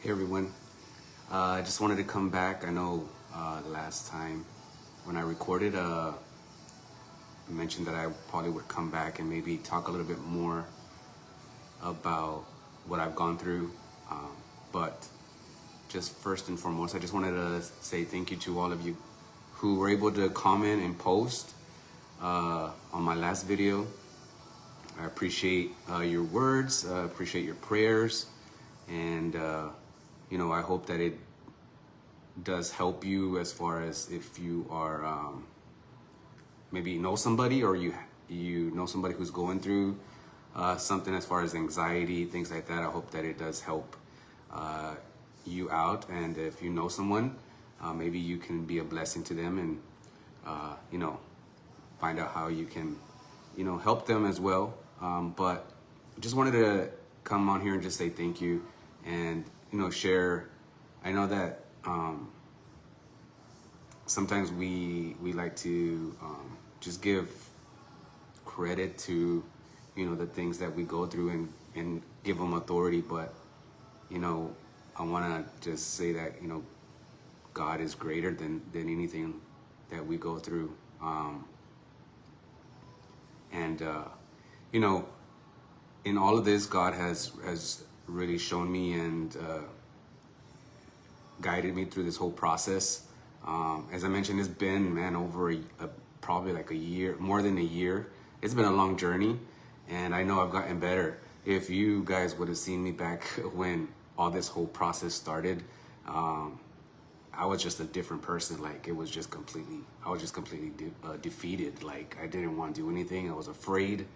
Hey everyone, I just wanted to come back. I know the last time when I recorded, I mentioned that I probably would come back and maybe talk a little bit more about what I've gone through. But just first and foremost, I just wanted to say thank you to all of you who were able to comment and post on my last video. I appreciate your words, appreciate your prayers, and I hope that it does help you as far as if you are maybe know somebody or you know somebody who's going through something as far as anxiety, things like that. I hope that it does help you out, and if you know someone, maybe you can be a blessing to them and find out how you can help them as well. But just wanted to come on here and just say thank you and share. I know that sometimes we like to just give credit to the things that we go through and give them authority, but I want to just say that God is greater than anything that we go through, and in all of this, God has really shown me and guided me through this whole process. As I mentioned, it's been, over probably like a year, more than a year. It's been a long journey, and I know I've gotten better. If you guys would have seen me back when all this whole process started, I was just a different person. Like I was just completely defeated. Like I didn't want to do anything. I was afraid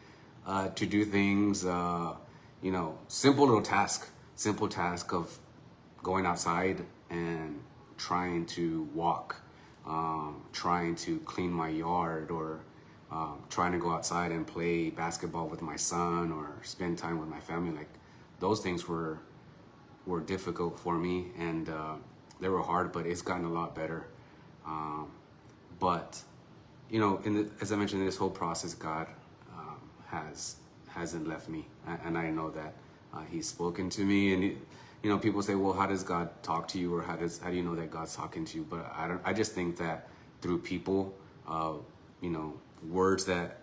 to do things. Simple task of going outside and trying to walk, trying to clean my yard, or trying to go outside and play basketball with my son or spend time with my family. Like those things were difficult for me, and they were hard, but it's gotten a lot better. But as I mentioned, in this whole process, God hasn't left me, and I know that He's spoken to me. And people say, well, how does God talk to you, or how do you know that God's talking to you? But I just think that through people, words that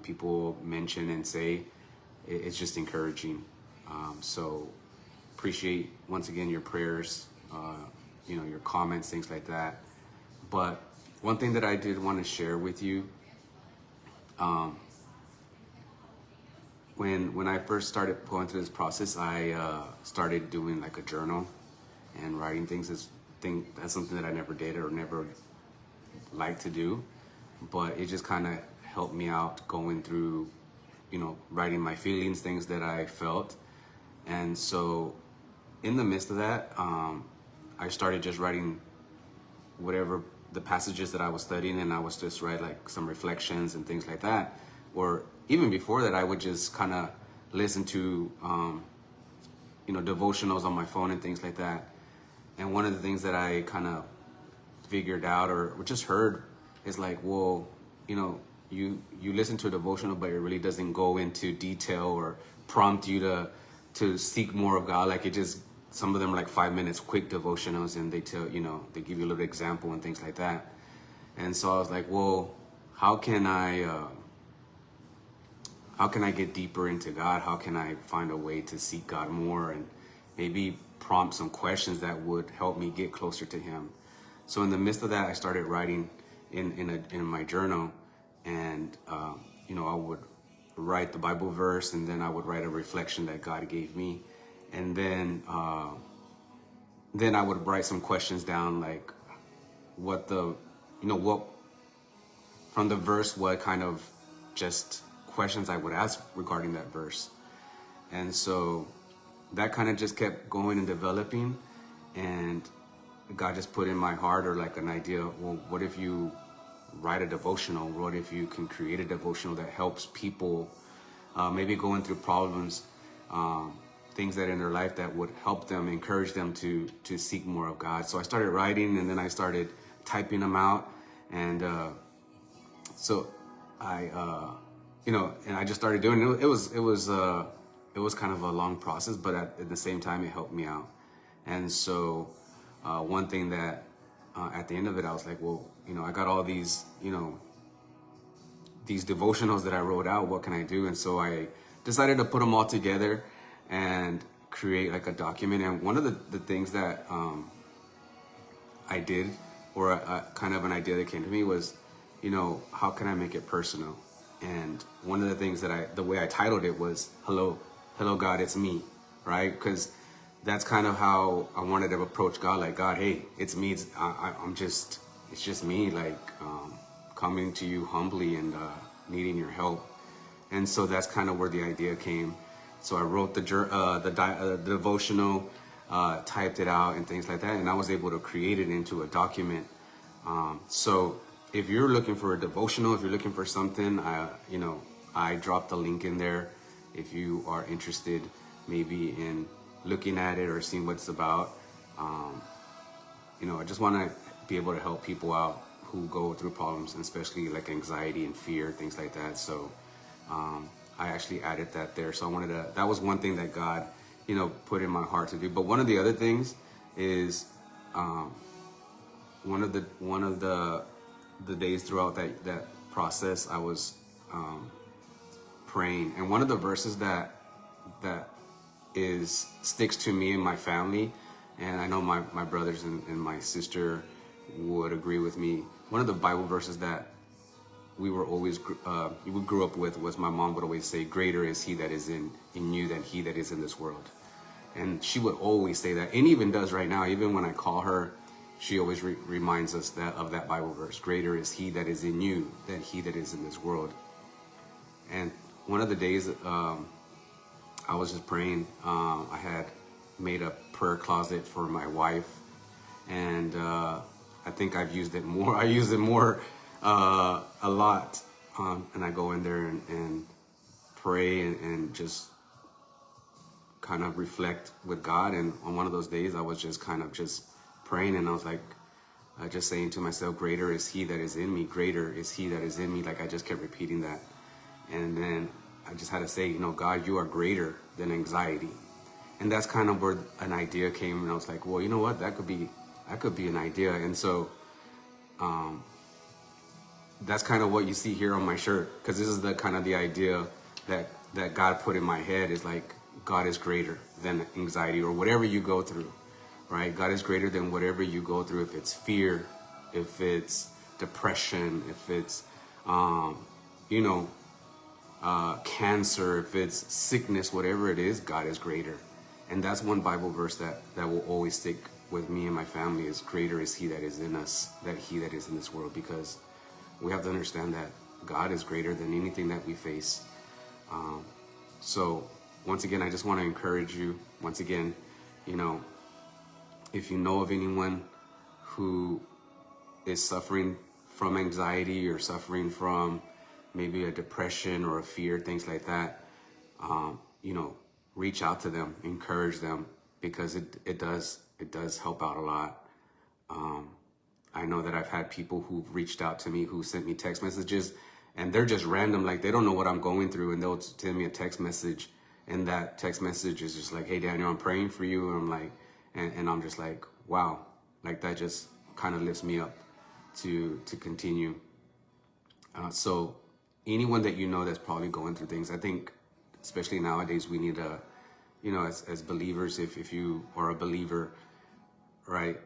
people mention and say, it's just encouraging. So appreciate once again your prayers, your comments, things like that. But one thing that I did want to share with you, when I first started going through this process, I started doing like a journal and writing things. That's something that I never did or never liked to do, but it just kind of helped me out going through, writing my feelings, things that I felt. And so in the midst of that, I started just writing whatever the passages that I was studying, and I was just write like some reflections and things like that. Or even before that, I would just kind of listen to, devotionals on my phone and things like that. And one of the things that I kind of figured out or just heard is like, well, you listen to a devotional, but it really doesn't go into detail or prompt you to seek more of God. Like some of them are like 5 minutes quick devotionals, and they tell, they give you a little example and things like that. And so I was like, well, how can I get deeper into God? How can I find a way to seek God more and maybe prompt some questions that would help me get closer to Him? So in the midst of that, I started writing in my journal, and I would write the Bible verse, and then I would write a reflection that God gave me, and then I would write some questions down, like what from the verse, what kind of just questions I would ask regarding that verse. And so that kind of just kept going and developing, and God just put in my heart, or like an idea, well, what if you write a devotional? What if you can create a devotional that helps people maybe going through problems, things that in their life that would help them, encourage them to seek more of God. So I started writing, and then I started typing them out, and so I and I just started doing it. It was kind of a long process, but at the same time, it helped me out. And so one thing that at the end of it, I was like, well, I got all these, these devotionals that I wrote out. What can I do? And so I decided to put them all together and create like a document. And one of the things that I did, or kind of an idea that came to me was, how can I make it personal? And one of the things that the way I titled it was, hello God, it's me, right? Because that's kind of how I wanted to approach God. Like, God, hey, it's me. It's just me, like coming to you humbly and needing your help. And so that's kind of where the idea came. So I wrote the devotional, typed it out and things like that, and I was able to create it into a document. So if you're looking for a devotional, if you're looking for something, I dropped the link in there. If you are interested, maybe in looking at it or seeing what it's about, I just want to be able to help people out who go through problems, and especially like anxiety and fear, things like that. So I actually added that there. So that was one thing that God, put in my heart to do. But one of the other things is one of the days throughout that process, I was praying, and one of the verses that sticks to me and my family, and I know my brothers and my sister would agree with me. One of the Bible verses that we grew up with was, my mom would always say, greater is he that is in you than he that is in this world. And she would always say that, and even does right now. Even when I call her, she always reminds us of that Bible verse, greater is he that is in you than he that is in this world. And one of the days I was just praying, I had made a prayer closet for my wife, and I think I've used it more. I use it more a lot, and I go in there and pray and just kind of reflect with God. And on one of those days, I was just kind of just praying, and I was like, just saying to myself, greater is he that is in me, greater is he that is in me. Like, I just kept repeating that. And then I just had to say, God, you are greater than anxiety. And that's kind of where an idea came. And I was like, well, you know what, that could be an idea. And so that's kind of what you see here on my shirt, because this is the kind of the idea that God put in my head, is like, God is greater than anxiety or whatever you go through, right? God is greater than whatever you go through. If it's fear, if it's depression, if it's, cancer, if it's sickness, whatever it is, God is greater. And that's one Bible verse that will always stick with me and my family, is greater is he that is in us than he that is in this world. Because we have to understand that God is greater than anything that we face. So once again, I just want to encourage you, once again, if you know of anyone who is suffering from anxiety or suffering from maybe a depression or a fear, things like that, reach out to them, encourage them, because it does help out a lot. I know that I've had people who've reached out to me, who sent me text messages, and they're just random, like they don't know what I'm going through, and they'll send me a text message, and that text message is just like, hey Daniel, I'm praying for you. And I'm like, and I'm just like, wow, like that just kind of lifts me up to continue. So anyone that that's probably going through things, I think, especially nowadays, we need to, as believers, if you are a believer, right,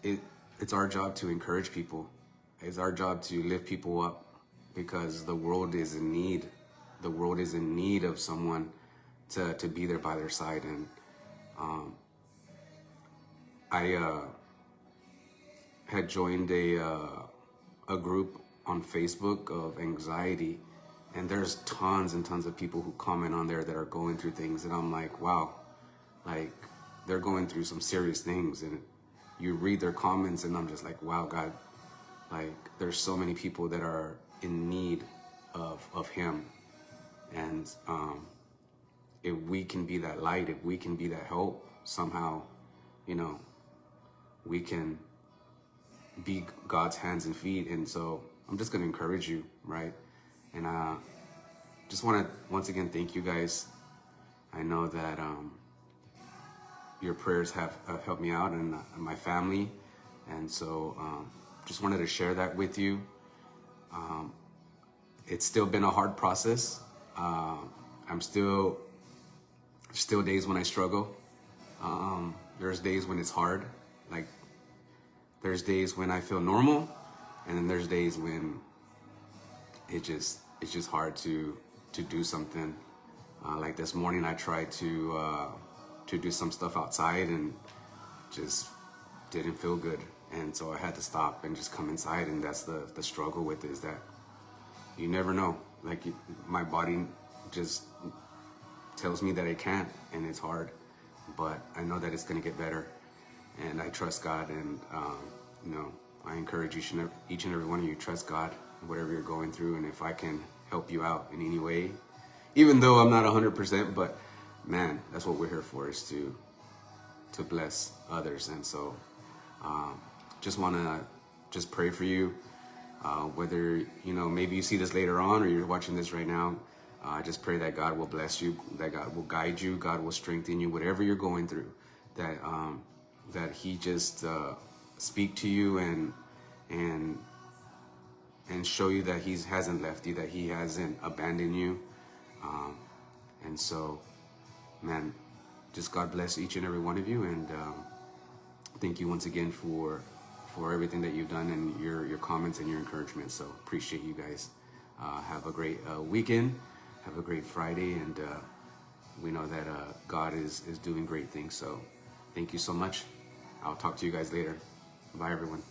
it's our job to encourage people. It's our job to lift people up, because the world is in need. The world is in need of someone to be there by their side. And I had joined a group on Facebook of anxiety, and there's tons and tons of people who comment on there that are going through things, and I'm like, wow, like they're going through some serious things. And you read their comments, and I'm just like, wow, God, like there's so many people that are in need of him. And if we can be that light, if we can be that hope, somehow, we can be God's hands and feet. And so I'm just going to encourage you, right? And just want to once again thank you guys. I know that your prayers have helped me out and my family. And so just wanted to share that with you. It's still been a hard process. I'm still days when I struggle. There's days when it's hard. Like there's days when I feel normal, and then there's days when it's just hard to do something. Like this morning, I tried to do some stuff outside and just didn't feel good, and so I had to stop and just come inside. And that's the struggle with it, is that you never know. Like my body just tells me that it can't, and it's hard, but I know that it's gonna get better, and I trust God. And I encourage each and every one of you, trust God, whatever you're going through. And if I can help you out in any way, even though I'm not 100%, but man, that's what we're here for, is to bless others. And so just want to just pray for you, whether maybe you see this later on or you're watching this right now. I just pray that God will bless you, that God will guide you, God will strengthen you, whatever you're going through, that He just speak to you and show you that He hasn't left you, that He hasn't abandoned you. And so, man, just God bless each and every one of you, and thank you once again for everything that you've done, and your comments and your encouragement. So appreciate you guys. Have a great weekend. Have a great Friday, and we know that God is doing great things. So thank you so much. I'll talk to you guys later. Bye, everyone.